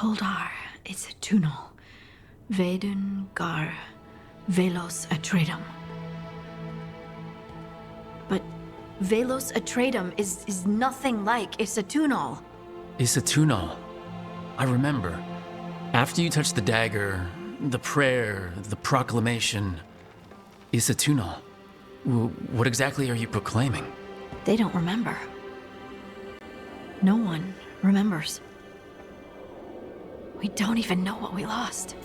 Holdar, it's a tunal. Veilguard, velos atredum. But velos atredum is nothing like Isatunal. Isatunal. I remember. After you touched the dagger, the prayer, the proclamation. Isatunal. What exactly are you proclaiming? They don't remember. No one remembers. We don't even know what we lost.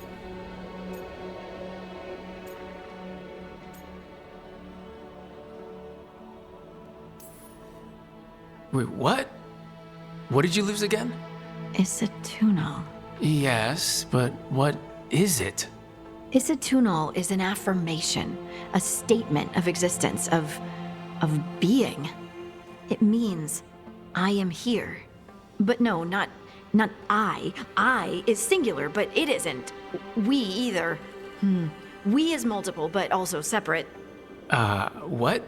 Wait, what? What did you lose again? Isatunal. Yes, but what is it? Isatunal is an affirmation, a statement of existence, of being. It means, I am here. But no, not I. I is singular, but it isn't. We either. We is multiple, but also separate. What?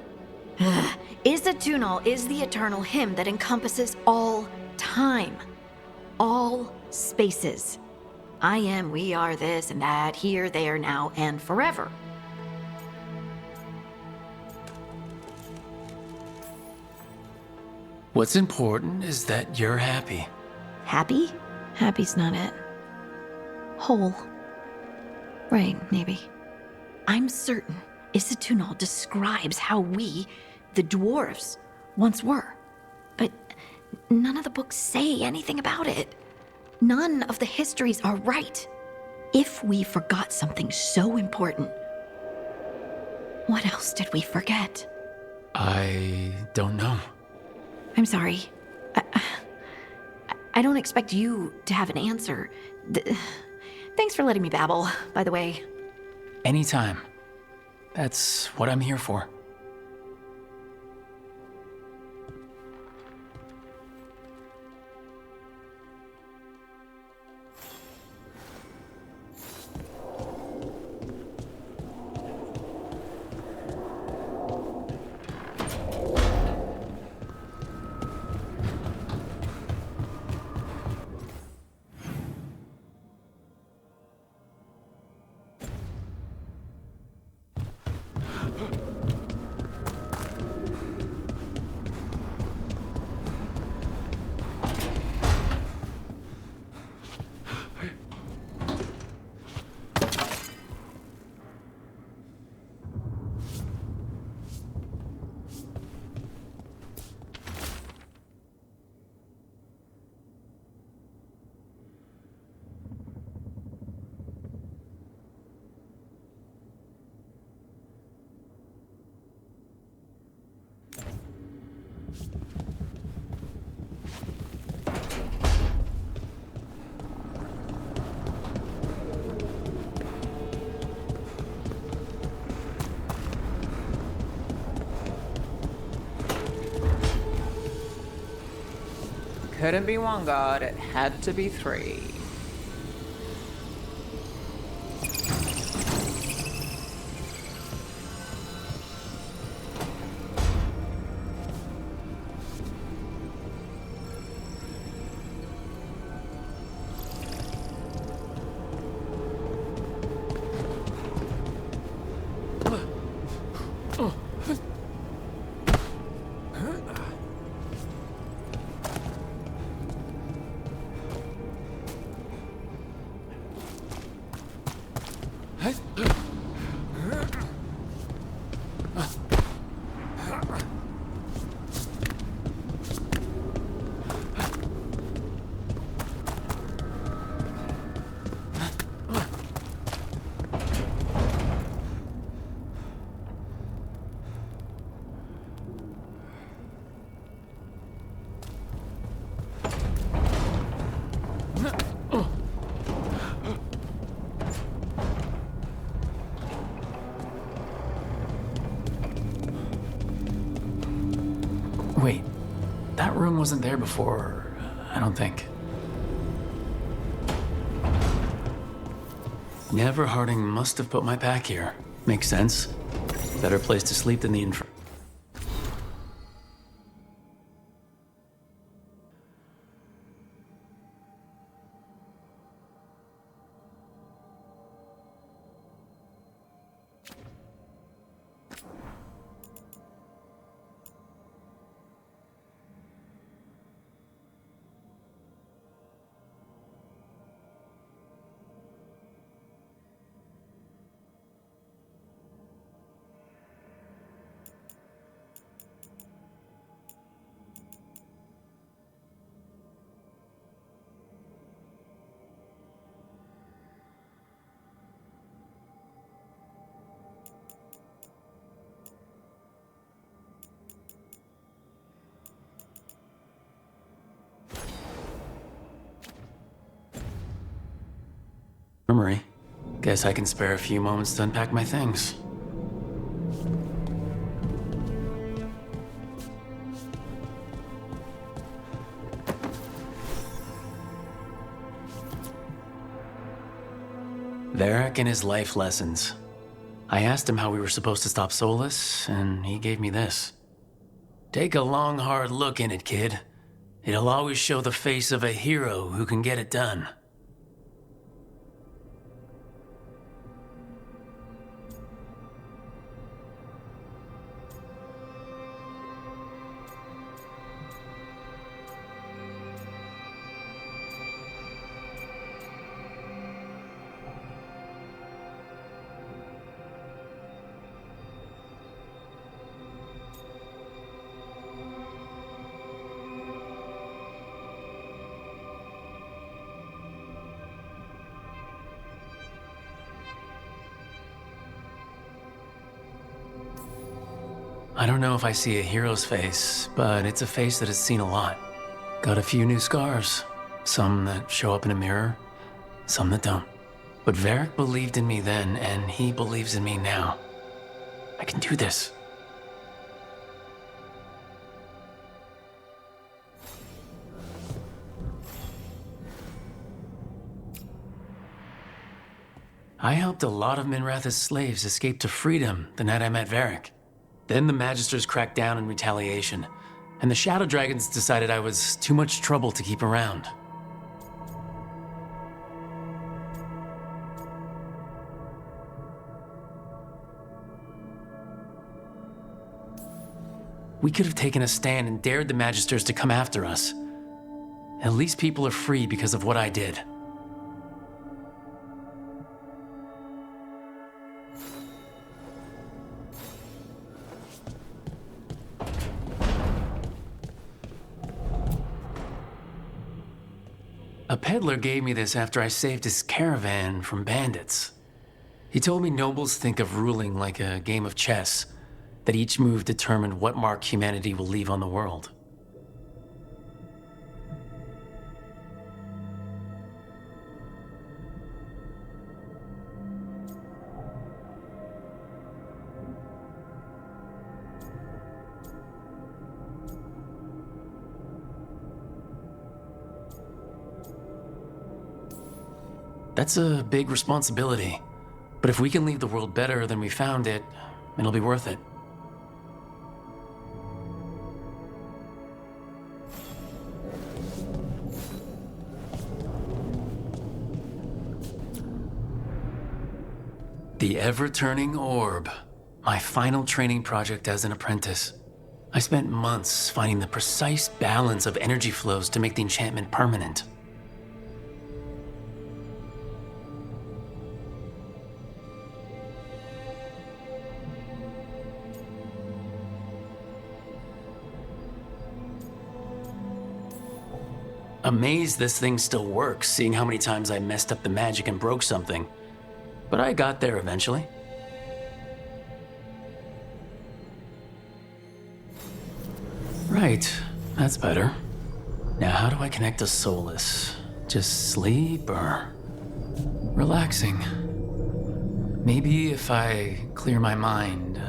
Isatunal is the eternal hymn that encompasses all time. All spaces. I am, we are, this and that, here, there, now, and forever. What's important is that you're happy. Happy? Happy's not it. Whole. Right, maybe. I'm certain Isatunal describes how we, the dwarves, once were. But none of the books say anything about it. None of the histories are right. If we forgot something so important, what else did we forget? I don't know. I'm sorry. I don't expect you to have an answer. Thanks for letting me babble, by the way. Anytime. That's what I'm here for. Couldn't be one god, it had to be three. Wait, that room wasn't there before, I don't think. Never Harding must have put my pack here. Makes sense. Better place to sleep than the Marie, guess I can spare a few moments to unpack my things. Varric and his life lessons. I asked him how we were supposed to stop Solus, and he gave me this. Take a long, hard look in it, kid. It'll always show the face of a hero who can get it done. I don't know if I see a hero's face, but it's a face that has seen a lot. Got a few new scars. Some that show up in a mirror, some that don't. But Varric believed in me then, and he believes in me now. I can do this. I helped a lot of Minrath's slaves escape to freedom the night I met Varric. Then the Magisters cracked down in retaliation, and the Shadow Dragons decided I was too much trouble to keep around. We could have taken a stand and dared the Magisters to come after us. At least people are free because of what I did. A peddler gave me this after I saved his caravan from bandits. He told me nobles think of ruling like a game of chess, that each move determined what mark humanity will leave on the world. That's a big responsibility, but if we can leave the world better than we found it, it'll be worth it. The ever-turning orb, my final training project as an apprentice. I spent months finding the precise balance of energy flows to make the enchantment permanent. Amazed this thing still works, seeing how many times I messed up the magic and broke something. But I got there eventually. Right, that's better. Now how do I connect to Solus? Just sleep or relaxing? Maybe if I clear my mind.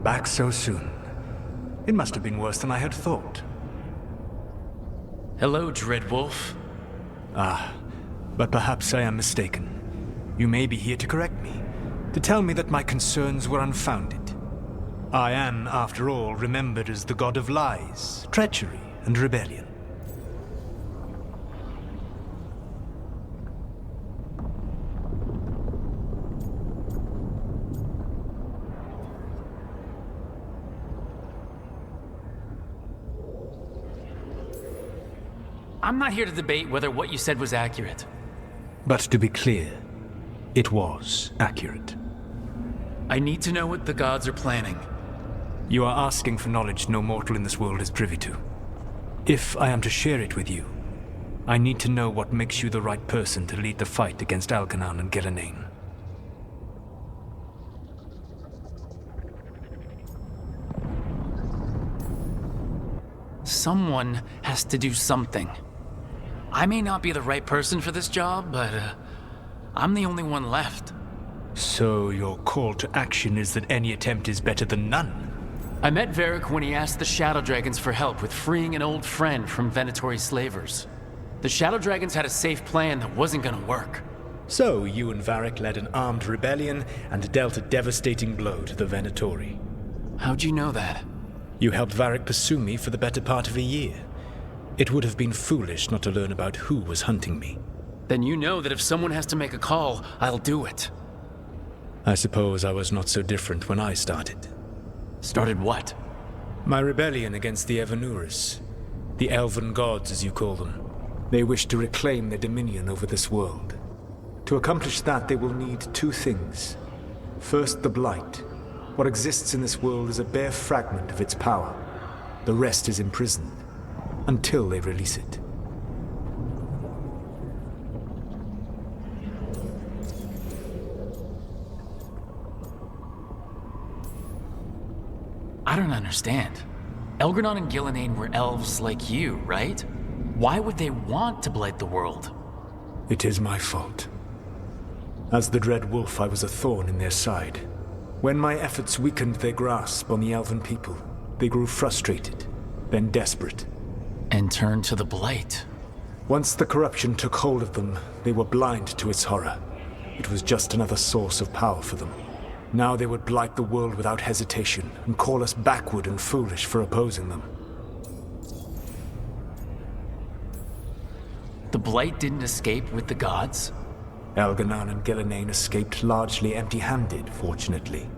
Back so soon. It must have been worse than I had thought. Hello, Dreadwolf. Ah, but perhaps I am mistaken. You may be here to correct me, to tell me that my concerns were unfounded. I am, after all, remembered as the god of lies, treachery, and rebellion. I'm not here to debate whether what you said was accurate. But to be clear, it was accurate. I need to know what the gods are planning. You are asking for knowledge no mortal in this world is privy to. If I am to share it with you, I need to know what makes you the right person to lead the fight against Algernon and Gillenane. Someone has to do something. I may not be the right person for this job, but I'm the only one left. So your call to action is that any attempt is better than none? I met Varric when he asked the Shadow Dragons for help with freeing an old friend from Venatori slavers. The Shadow Dragons had a safe plan that wasn't gonna work. So you and Varric led an armed rebellion and dealt a devastating blow to the Venatori. How'd you know that? You helped Varric pursue me for the better part of a year. It would have been foolish not to learn about who was hunting me. Then you know that if someone has to make a call, I'll do it. I suppose I was not so different when I started. Started what? My rebellion against the Evanuris. The elven gods, as you call them. They wish to reclaim their dominion over this world. To accomplish that, they will need two things. First, the Blight. What exists in this world is a bare fragment of its power. The rest is imprisoned, until they release it. I don't understand. Elgernon and Gillenane were elves like you, right? Why would they want to blight the world? It is my fault. As the Dread Wolf, I was a thorn in their side. When my efforts weakened their grasp on the elven people, they grew frustrated, then desperate. And turned to the blight. Once the corruption took hold of them, they were blind to its horror. It was just another source of power for them. Now they would blight the world without hesitation and call us backward and foolish for opposing them. The blight didn't escape with the gods? Elgernon and Gillenane escaped largely empty-handed, fortunately.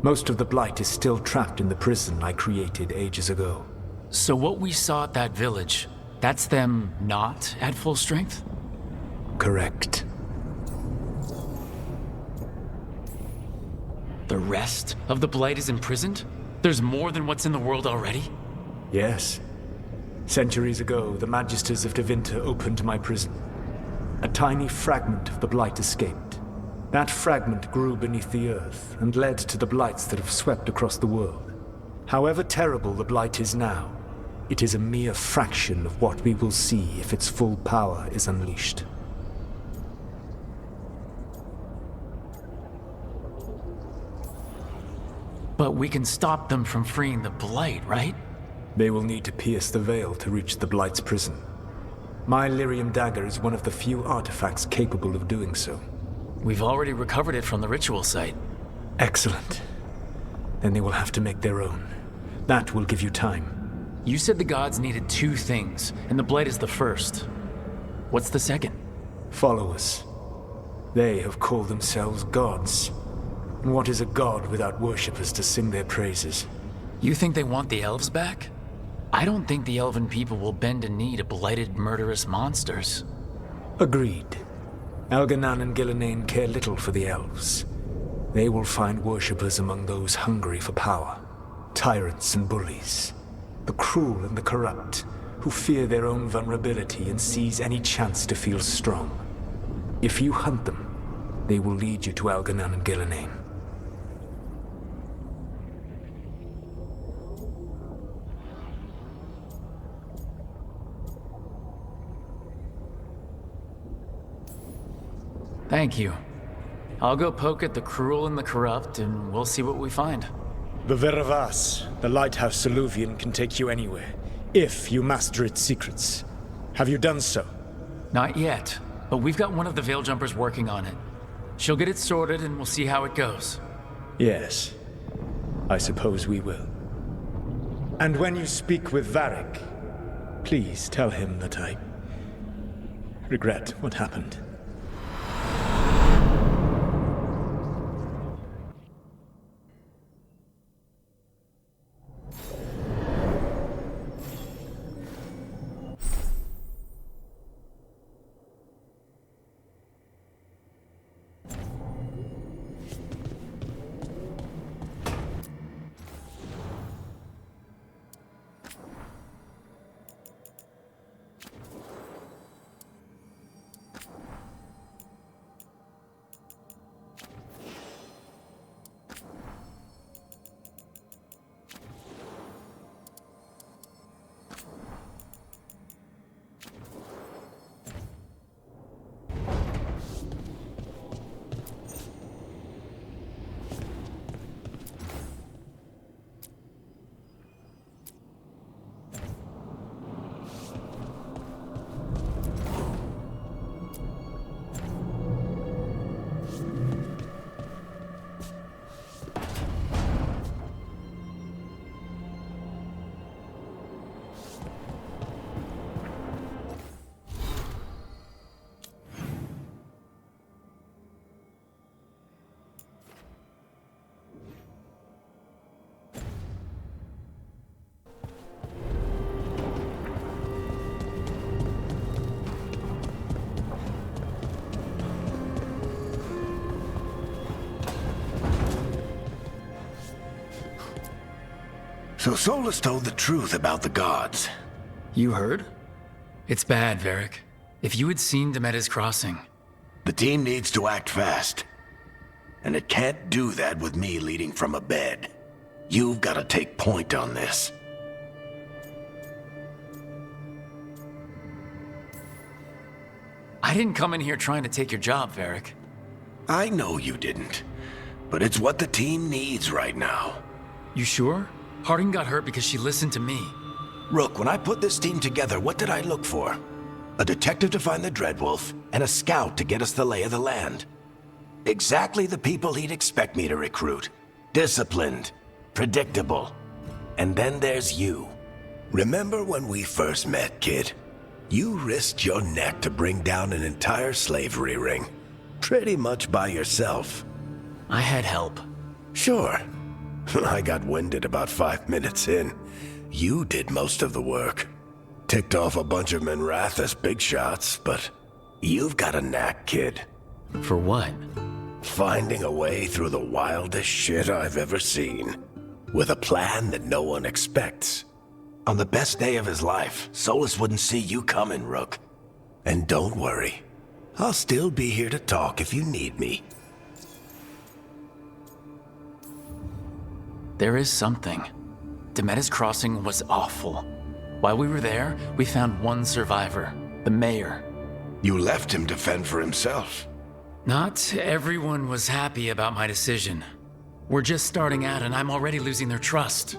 Most of the blight is still trapped in the prison I created ages ago. So what we saw at that village, that's them not at full strength? Correct. The rest of the blight is imprisoned? There's more than what's in the world already? Yes. Centuries ago, the Magisters of Tevinter opened my prison. A tiny fragment of the blight escaped. That fragment grew beneath the earth and led to the blights that have swept across the world. However terrible the blight is now, it is a mere fraction of what we will see if its full power is unleashed. But we can stop them from freeing the blight, right? They will need to pierce the veil to reach the blight's prison. My lyrium dagger is one of the few artifacts capable of doing so. We've already recovered it from the ritual site. Excellent. Then they will have to make their own. That will give you time. You said the gods needed two things, and the blight is the first. What's the second? Followers. They have called themselves gods. And what is a god without worshippers to sing their praises? You think they want the elves back? I don't think the elven people will bend a knee to blighted, murderous monsters. Agreed. Elgernon and Gillenane care little for the elves. They will find worshippers among those hungry for power. Tyrants and bullies. The cruel and the corrupt, who fear their own vulnerability and seize any chance to feel strong. If you hunt them, they will lead you to Elgernon and Gillenane. Thank you. I'll go poke at the cruel and the corrupt, and we'll see what we find. The Veravas, the lighthouse Soluvian, can take you anywhere, if you master its secrets. Have you done so? Not yet, but we've got one of the Veil Jumpers working on it. She'll get it sorted, and we'll see how it goes. Yes. I suppose we will. And when you speak with Varric, please tell him that I regret what happened. So Solus told the truth about the gods. You heard? It's bad, Varric. If you had seen Demeda's crossing... The team needs to act fast. And it can't do that with me leading from a bed. You've got to take point on this. I didn't come in here trying to take your job, Varric. I know you didn't. But it's what the team needs right now. You sure? Harding got hurt because she listened to me. Rook, when I put this team together, what did I look for? A detective to find the Dreadwolf, and a scout to get us the lay of the land. Exactly the people he'd expect me to recruit. Disciplined, predictable. And then there's you. Remember when we first met, kid? You risked your neck to bring down an entire slavery ring. Pretty much by yourself. I had help. Sure. I got winded about 5 minutes in. You did most of the work. Ticked off a bunch of Minrathous big shots, but you've got a knack, kid. For what? Finding a way through the wildest shit I've ever seen. With a plan that no one expects. On the best day of his life, Solus wouldn't see you coming, Rook. And don't worry. I'll still be here to talk if you need me. There is something. Demeda's crossing was awful. While we were there, we found one survivor, the mayor. You left him to fend for himself. Not everyone was happy about my decision. We're just starting out and I'm already losing their trust.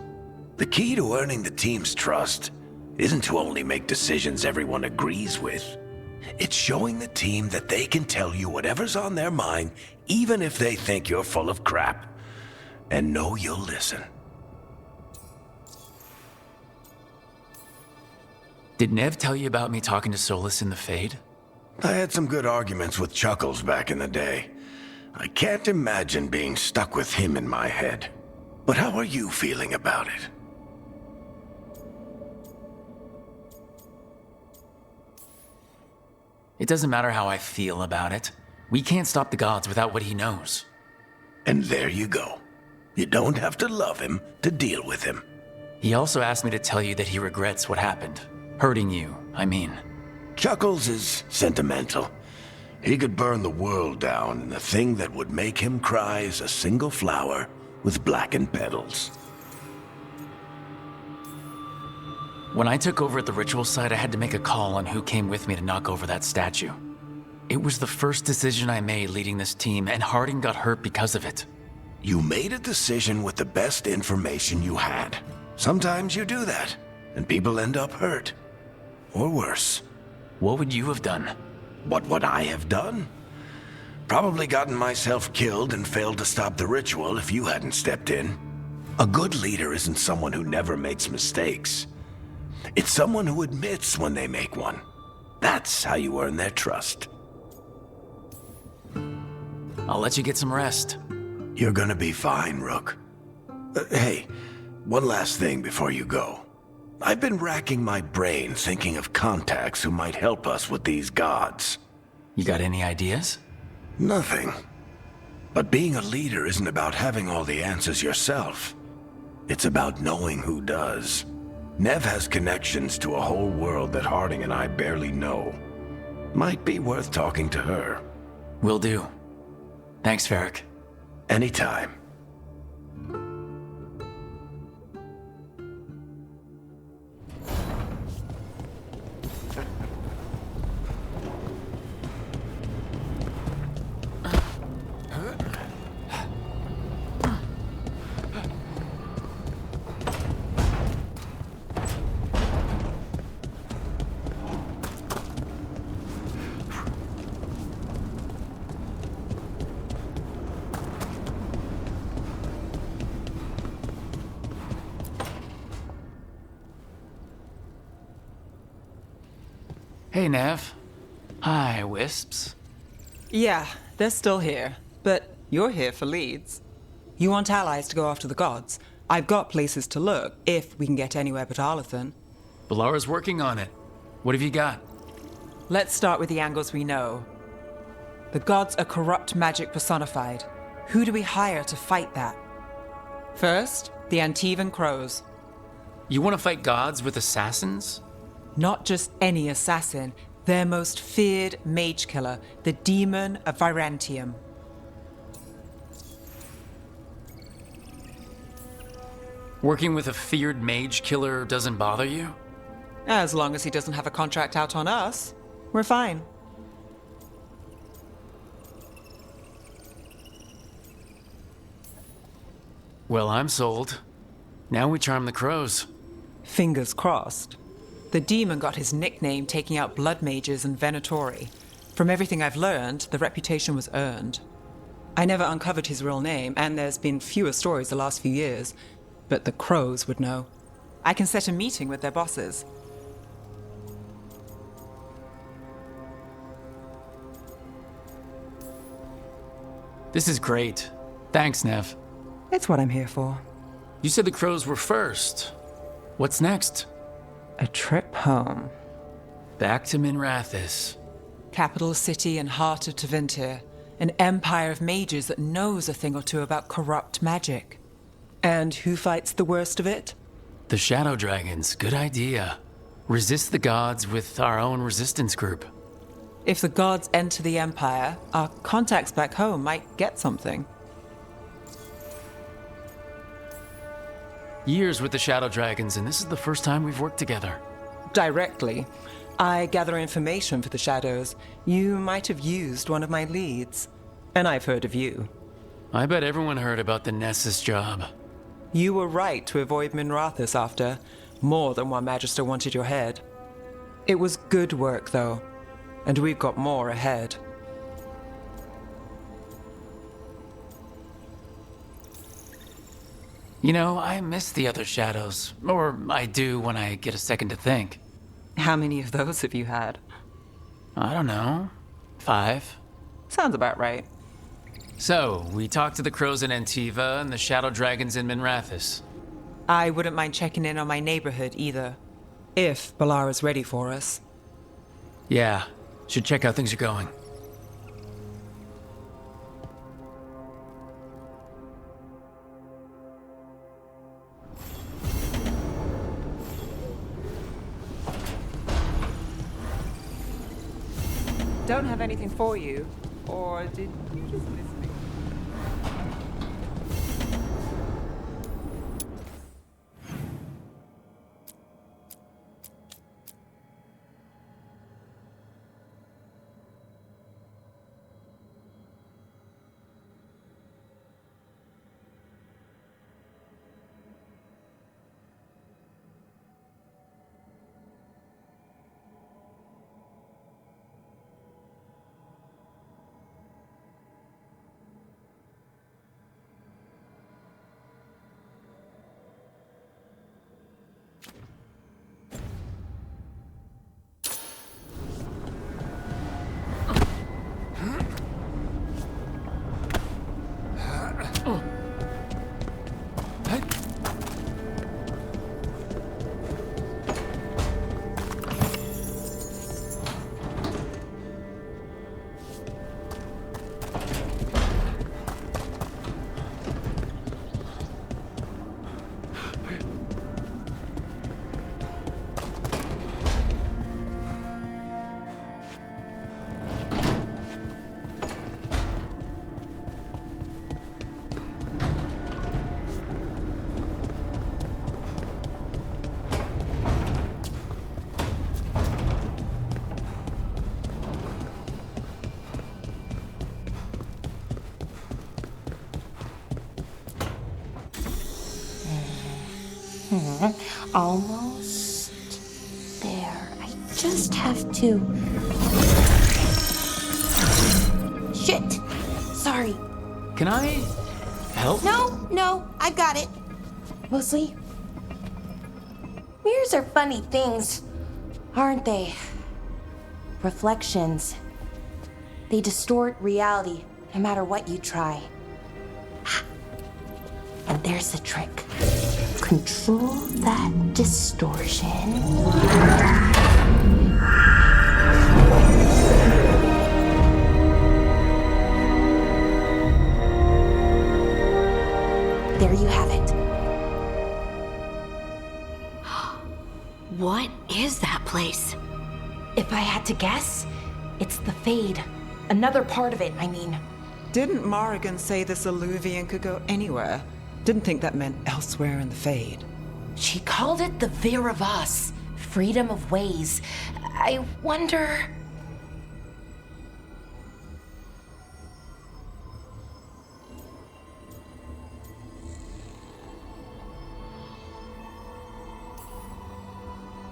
The key to earning the team's trust isn't to only make decisions everyone agrees with. It's showing the team that they can tell you whatever's on their mind, even if they think you're full of crap. And know you'll listen. Did Nev tell you about me talking to Solus in the Fade? I had some good arguments with Chuckles back in the day. I can't imagine being stuck with him in my head. But how are you feeling about it? It doesn't matter how I feel about it. We can't stop the gods without what he knows. And there you go. You don't have to love him to deal with him. He also asked me to tell you that he regrets what happened. Hurting you, I mean. Chuckles is sentimental. He could burn the world down, and the thing that would make him cry is a single flower with blackened petals. When I took over at the ritual site, I had to make a call on who came with me to knock over that statue. It was the first decision I made leading this team, and Harding got hurt because of it. You made a decision with the best information you had. Sometimes you do that, and people end up hurt. Or worse. What would you have done? What would I have done? Probably gotten myself killed and failed to stop the ritual if you hadn't stepped in. A good leader isn't someone who never makes mistakes. It's someone who admits when they make one. That's how you earn their trust. I'll let you get some rest. You're gonna be fine, Rook. Hey, one last thing before you go. I've been racking my brain thinking of contacts who might help us with these gods. You got any ideas? Nothing. But being a leader isn't about having all the answers yourself. It's about knowing who does. Nev has connections to a whole world that Harding and I barely know. Might be worth talking to her. Will do. Thanks, Varric. Anytime. Hey, Nev. Hi, Wisps. Yeah, they're still here. But you're here for leads. You want allies to go after the gods? I've got places to look, if we can get anywhere but Arlathan. Balara's working on it. What have you got? Let's start with the angles we know. The gods are corrupt magic personified. Who do we hire to fight that? First, the Antivan Crows. You want to fight gods with assassins? Not just any assassin, their most feared mage killer, the demon of Virantium. Working with a feared mage killer doesn't bother you? As long as he doesn't have a contract out on us, we're fine. Well, I'm sold. Now we charm the crows. Fingers crossed. The demon got his nickname taking out blood mages and venatori. From everything I've learned, the reputation was earned. I never uncovered his real name, and there's been fewer stories the last few years, but the crows would know. I can set a meeting with their bosses. This is great. Thanks, Nev. It's what I'm here for. You said the crows were first. What's next? A trip home. Back to Minrathis. Capital city and heart of Tevinter. An empire of mages that knows a thing or two about corrupt magic. And who fights the worst of it? The Shadow Dragons. Good idea. Resist the gods with our own resistance group. If the gods enter the empire, our contacts back home might get something. Years with the Shadow Dragons, and this is the first time we've worked together. Directly. I gather information for the Shadows. You might have used one of my leads. And I've heard of you. I bet everyone heard about the Nessus job. You were right to avoid Minrathis after. More than one Magister wanted your head. It was good work, though. And we've got more ahead. You know, I miss the other shadows. Or I do when I get a second to think. How many of those have you had? I don't know. 5. Sounds about right. So, we talked to the crows in Antiva and the shadow dragons in Minrathis. I wouldn't mind checking in on my neighborhood either. If Balara's ready for us. Yeah, should check how things are going. Don't have anything for you. Or did you just miss me? Almost there. I just have to... Shit! Sorry. Can I help? No, I've got it. Mostly, mirrors are funny things, aren't they? Reflections. They distort reality, no matter what you try. And there's the trick. Control that distortion. There you have it. What is that place? If I had to guess, it's the Fade. Another part of it, I mean. Didn't Morrigan say this Alluvian could go anywhere? Didn't think that meant elsewhere in the Fade. She called it the Veer of Us, freedom of ways. I wonder...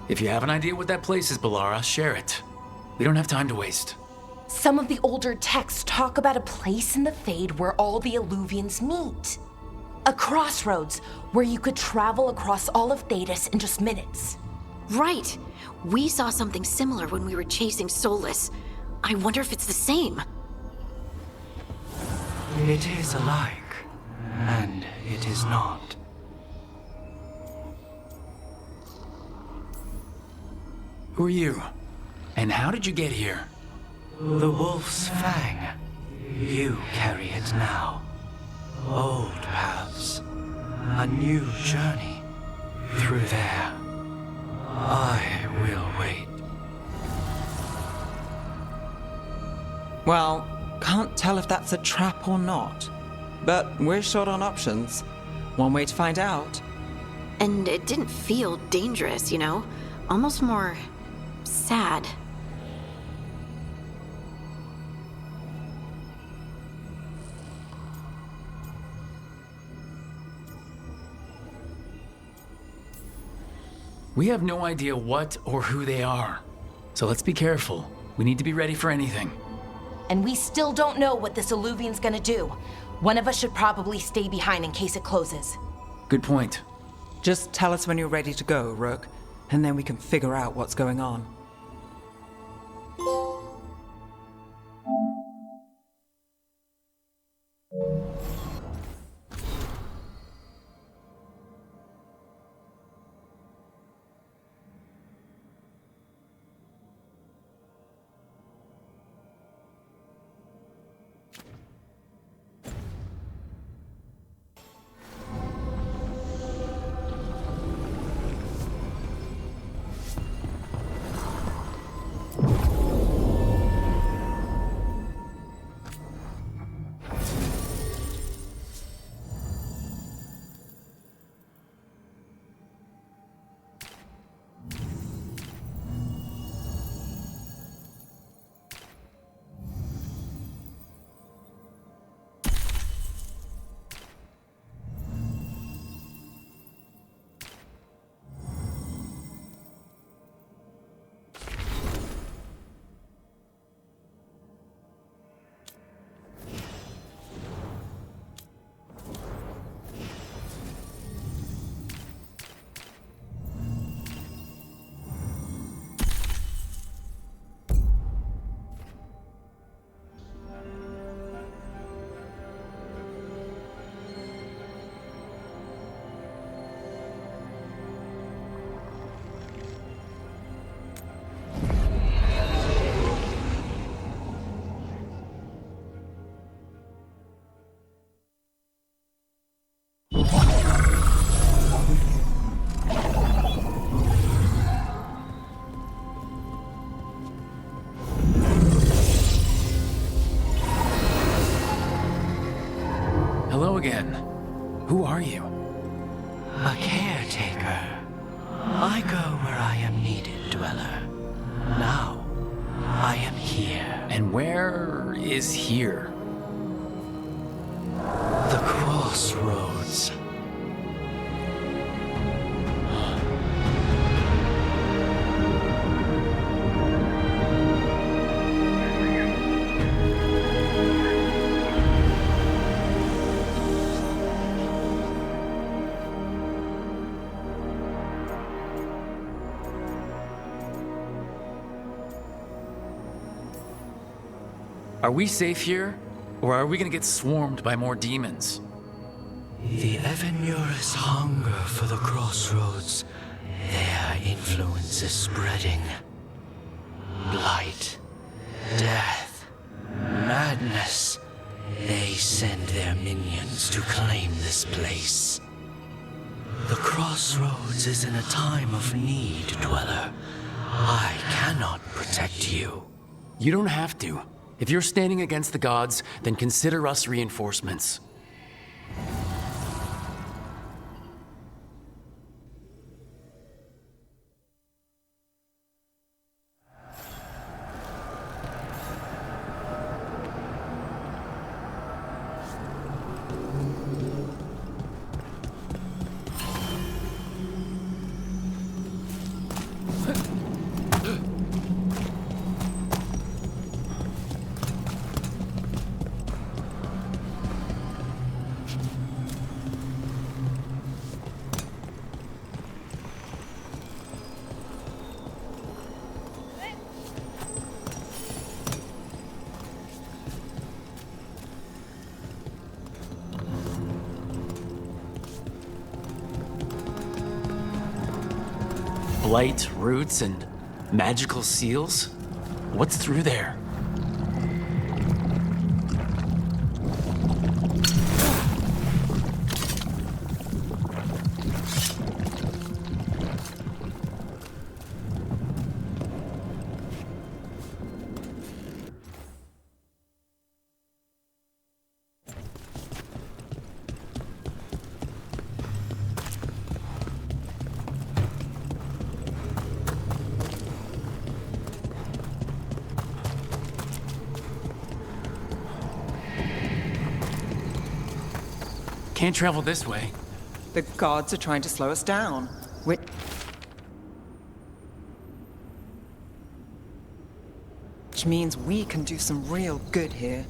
If you have an idea what that place is, Balara, share it. We don't have time to waste. Some of the older texts talk about a place in the Fade where all the Alluvians meet. A crossroads where you could travel across all of Thedas in just minutes. Right. We saw something similar when we were chasing Solus. I wonder if it's the same. It is alike, and it is not. Who are you? And how did you get here? The Wolf's Fang. You carry it now. Old paths. A new journey. Through there. I will wait. Well, can't tell if that's a trap or not. But we're short on options. One way to find out. And it didn't feel dangerous, you know? Almost more... sad. We have no idea what or who they are. So let's be careful. We need to be ready for anything. And we still don't know what this Alluvian's gonna do. One of us should probably stay behind in case it closes. Good point. Just tell us when you're ready to go, Rook, and then we can figure out what's going on. Hello again. Who are you? A caretaker. I go where I am needed, dweller. Now, I am here. And where is here? The crossroads. Are we safe here? Or are we gonna get swarmed by more demons? The Evanurus hunger for the crossroads. Their influence is spreading. Blight, death, madness. They send their minions to claim this place. The crossroads is in a time of need, Dweller. I cannot protect you. You don't have to. If you're standing against the gods, then consider us reinforcements. Blight, roots, and magical seals? What's through there? Can't travel this way. The gods are trying to slow us down. Which means we can do some real good here.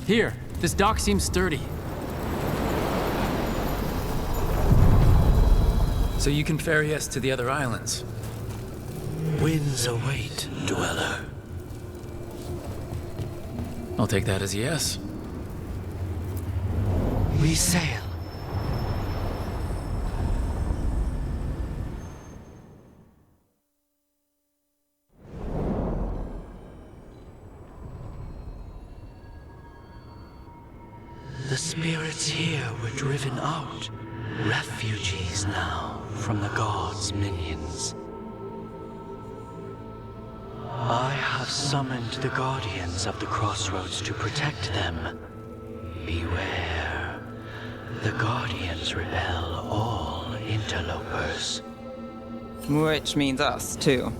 Here, this dock seems sturdy. So you can ferry us to the other islands. Winds await, Dweller. I'll take that as a yes. We sail. The spirits here were driven out, refugees now from the gods' minions. I have summoned the guardians of the crossroads to protect them. Beware. The guardians repel all interlopers. Which means us, too.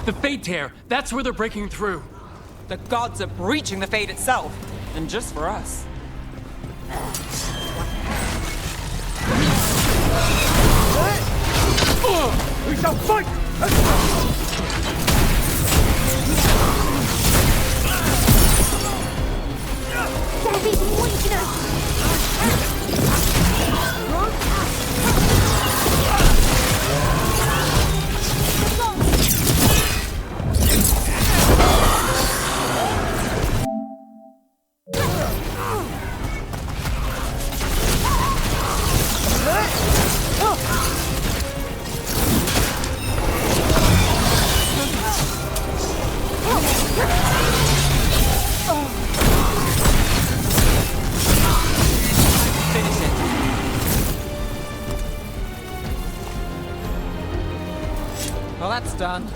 The Fate Tear! That's where they're breaking through! The gods are breaching the fate itself, and just for us. We shall fight! They're being poisonous! Finish it. Well, that's done.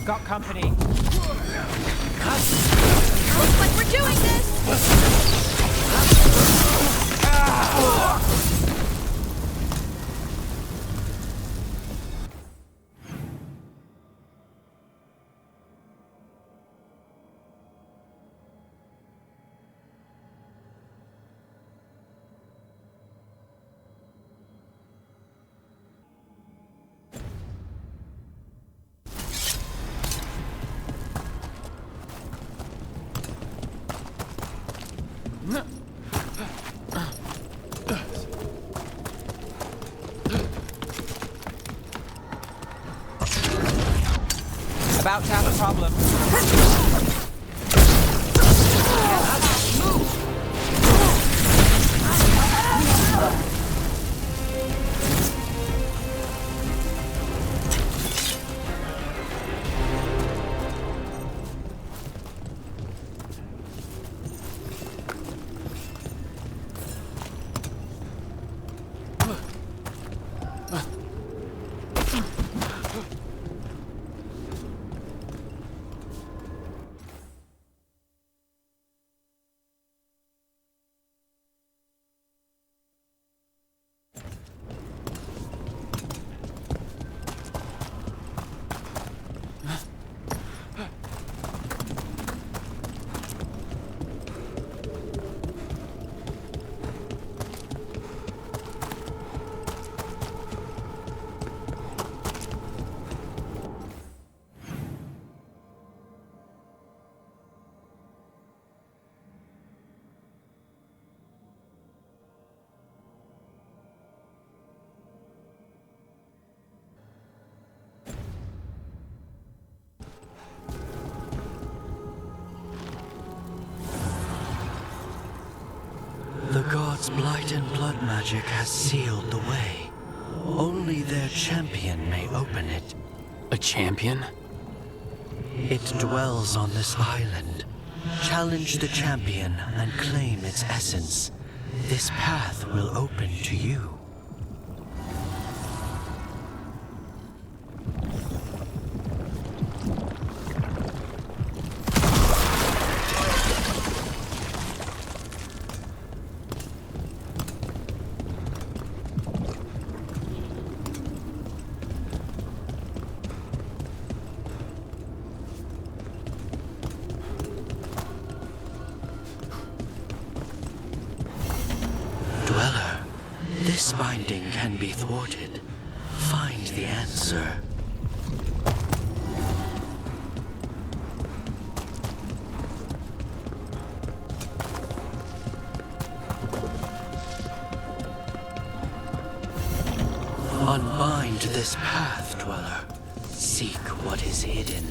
Got company. Looks like we're doing this! About to have a problem. The gods' blight and blood magic has sealed the way. Only their champion may open it. A champion? It dwells on this island. Challenge the champion and claim its essence. This path will open to you. Dweller, this binding can be thwarted. Find the answer. Unbind this path, dweller. Seek what is hidden.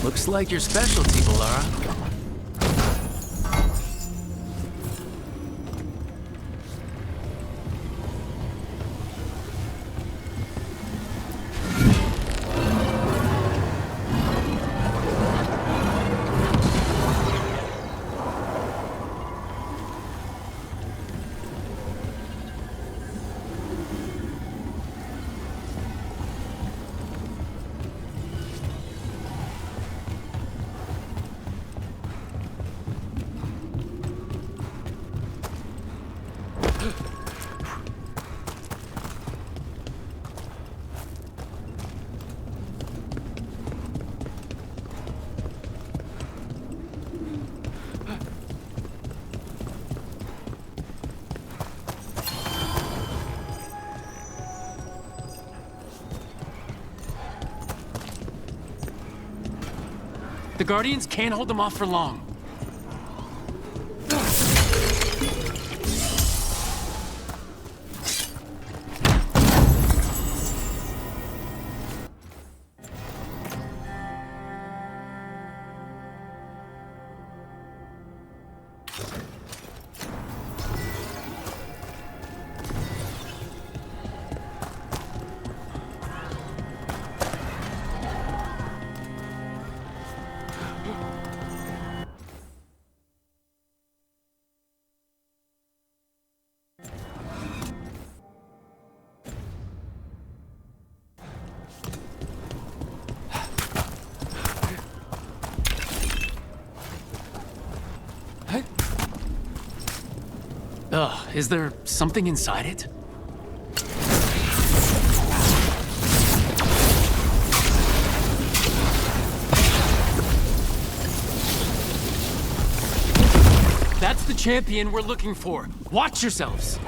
Looks like your specialty, Balara. The Guardians can't hold them off for long. Ugh, is there something inside it? That's the champion we're looking for. Watch yourselves!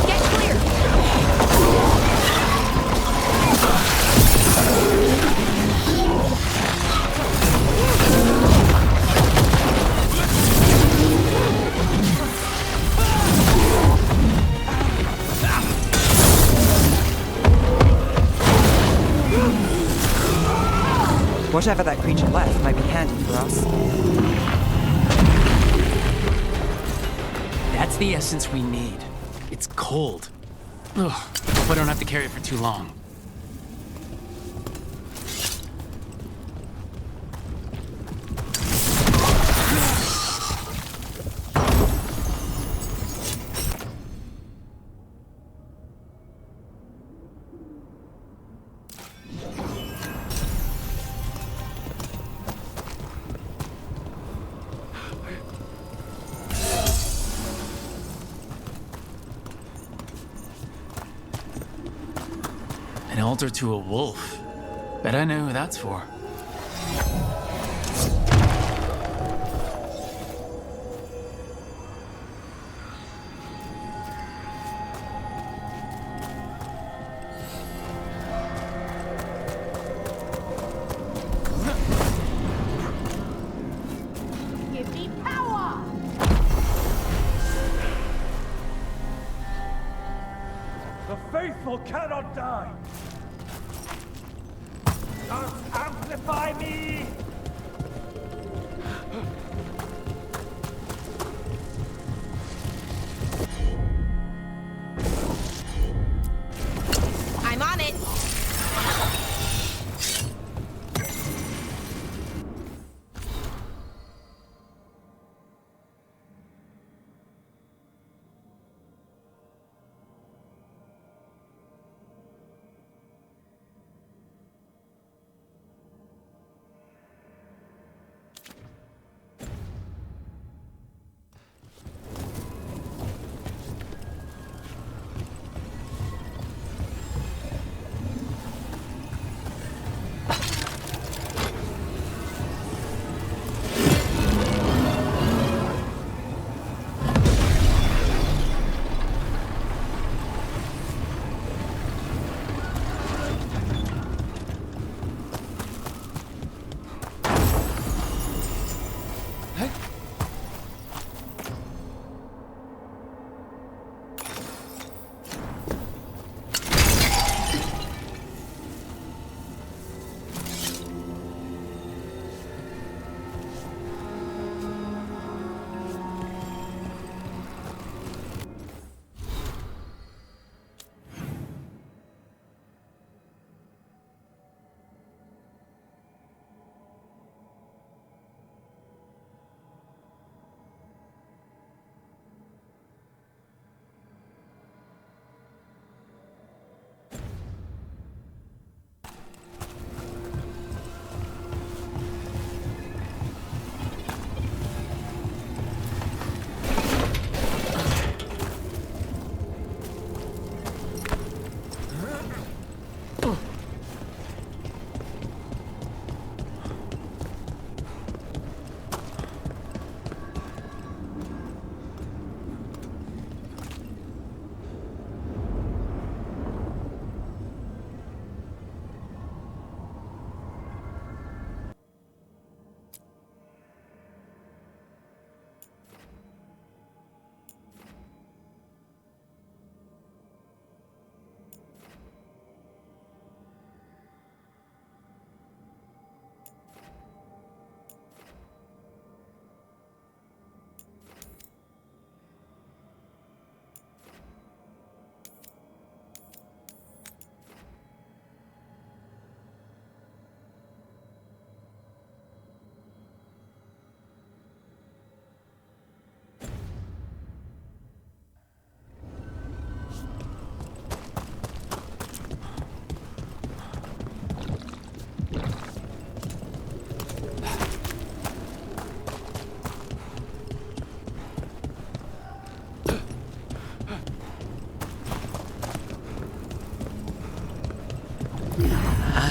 Get clear! Whatever that creature left might be handy for us. That's the essence we need. It's cold, Ugh, hope I don't have to carry it for too long. An altar to a wolf. Bet I know who that's for. Give me power! The faithful cannot die! Just amplify me! I'm on it.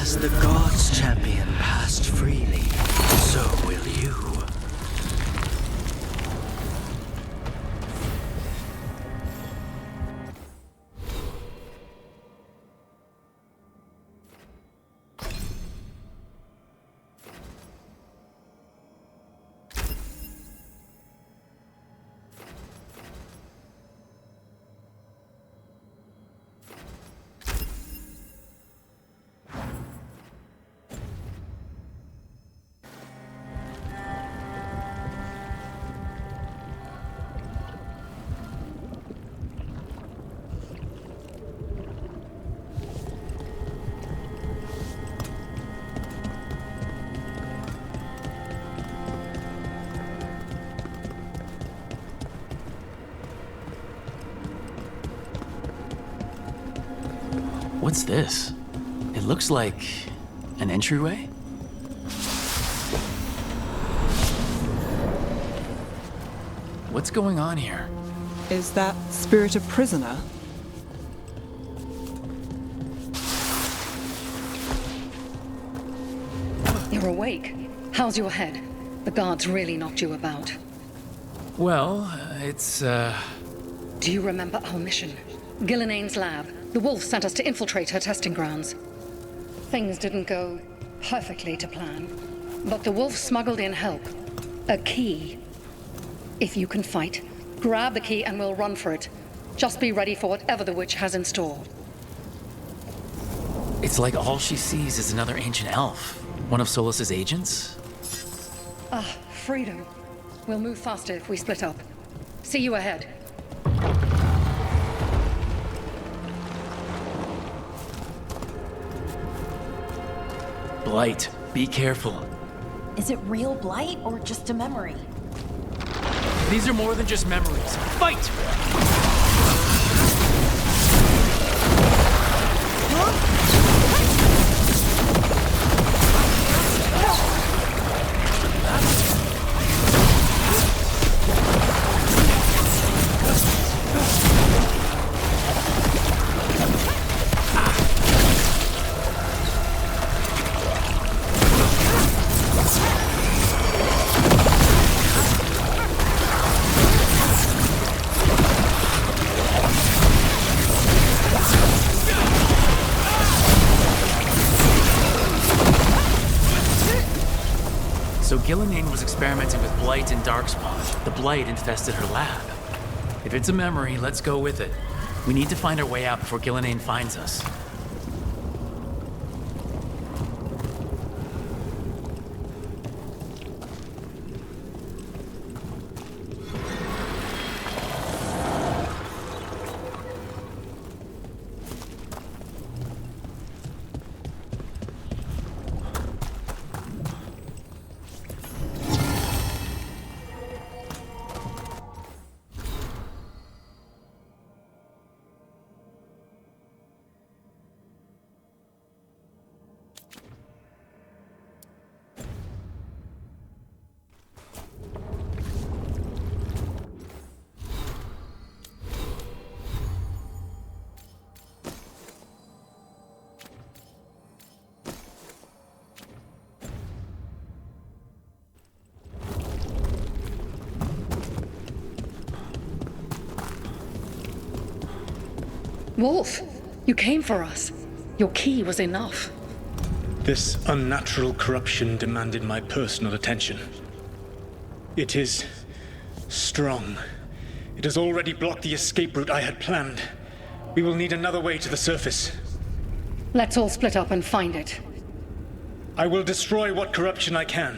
As the gods' champion passed freely, so will you. What's this? It looks like an entryway? What's going on here? Is that spirit a prisoner? You're awake. How's your head? The guards really knocked you about. Well, it's, Do you remember our mission? Gillenane's lab. The wolf sent us to infiltrate her testing grounds. Things didn't go perfectly to plan, but the wolf smuggled in help. A key. If you can fight, grab the key and we'll run for it. Just be ready for whatever the witch has in store. It's like all she sees is another ancient elf. One of Solas's agents? Ah, freedom. We'll move faster if we split up. See you ahead. Blight, be careful. Is it real blight or just a memory? These are more than just memories. Fight! So Gillenane was experimenting with blight and darkspawn. The blight infested her lab. If it's a memory, let's go with it. We need to find our way out before Gillenane finds us. Wolf, you came for us. Your key was enough. This unnatural corruption demanded my personal attention. It is strong. It has already blocked the escape route I had planned. We will need another way to the surface. Let's all split up and find it. I will destroy what corruption I can.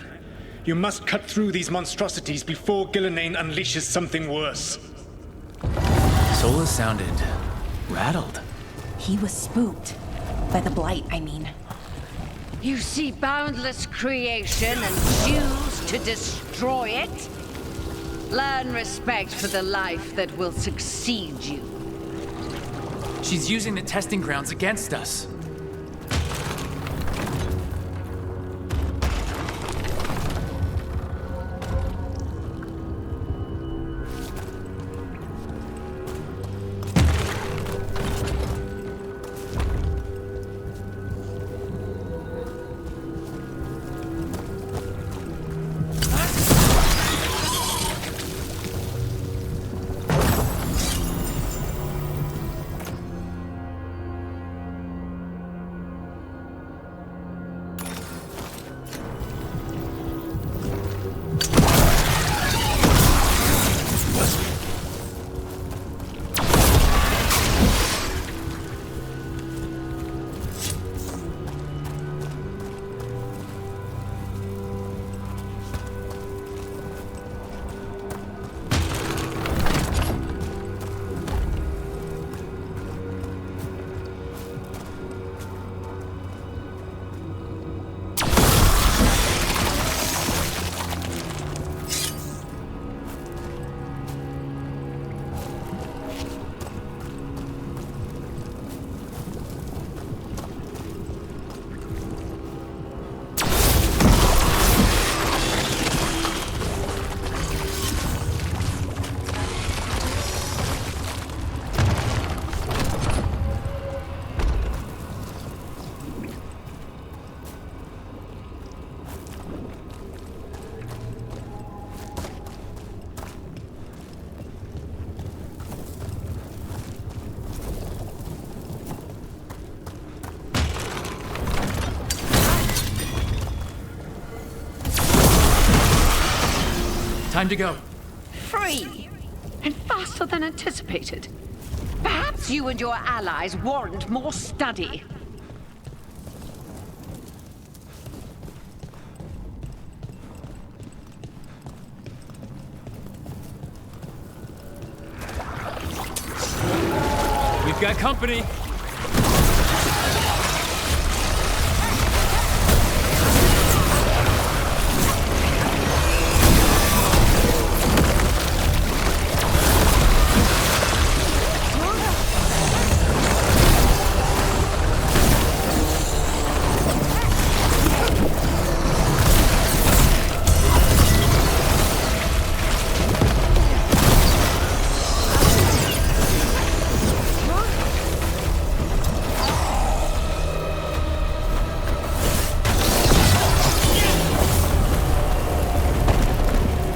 You must cut through these monstrosities before Gillenane unleashes something worse. Sola sounded rattled. He was spooked. By the blight, I mean. You see boundless creation and choose to destroy it? Learn respect for the life that will succeed you. She's using the testing grounds against us. Time to go. Free! And faster than anticipated. Perhaps you and your allies warrant more study. We've got company.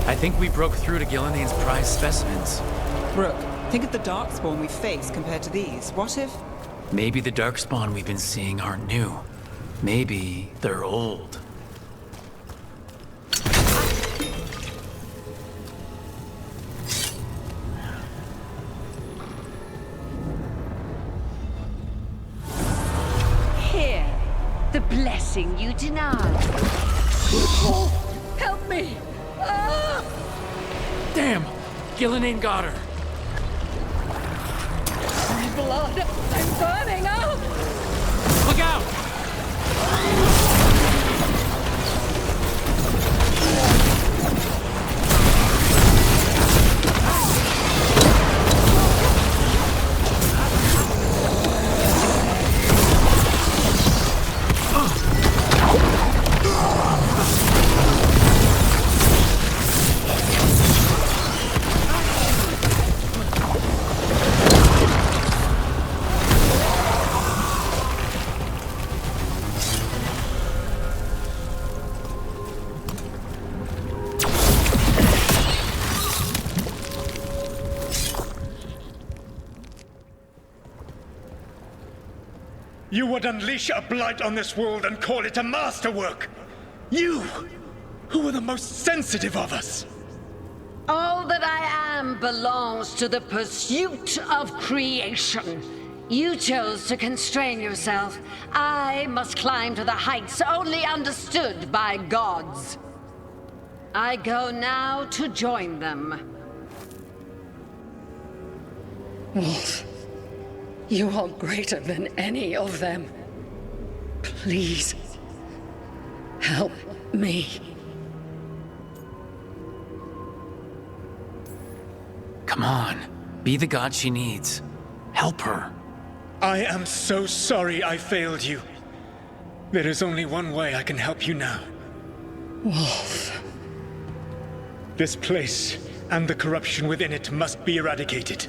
I think we broke through to Gillinean's prized specimens. Rook, think of the darkspawn we face compared to these. What if... Maybe the darkspawn we've been seeing aren't new. Maybe they're old. Here, the blessing you denied. Oh, help me! Ah! Damn! Gillinean got her. My blood! I'm burning up! Look out! You would unleash a blight on this world and call it a masterwork! You, who were the most sensitive of us! All that I am belongs to the pursuit of creation. You chose to constrain yourself. I must climb to the heights only understood by gods. I go now to join them. Wolf, you are greater than any of them. Please, help me. Come on. Be the god she needs. Help her. I am so sorry I failed you. There is only one way I can help you now. Wolf. This place and the corruption within it must be eradicated.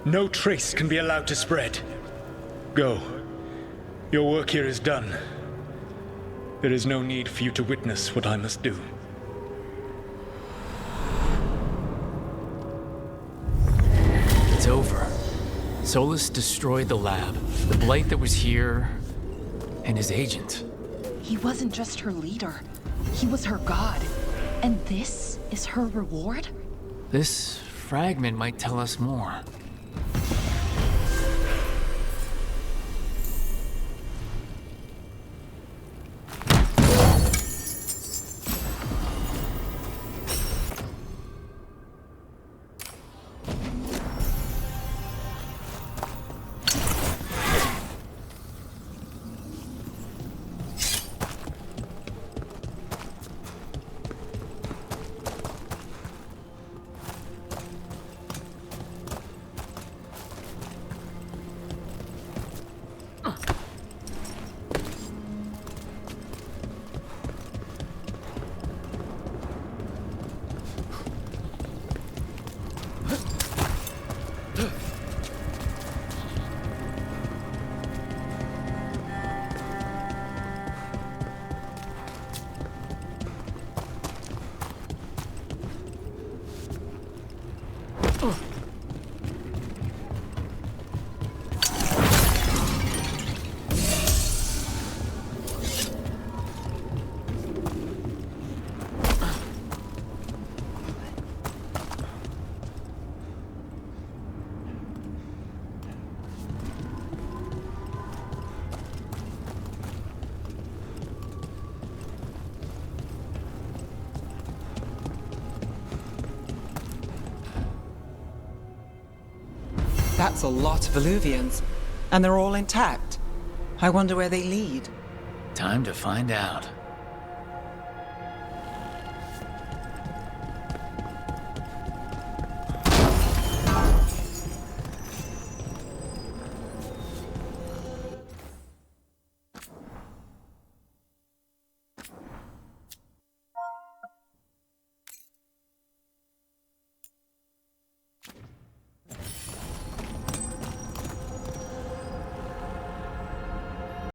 No trace can be allowed to spread. Go. Your work here is done. There is no need for you to witness what I must do. It's over. Solus destroyed the lab, the blight that was here, and his agent. He wasn't just her leader. He was her god. And this is her reward? This fragment might tell us more. That's a lot of Illuvians. And they're all intact. I wonder where they lead. Time to find out.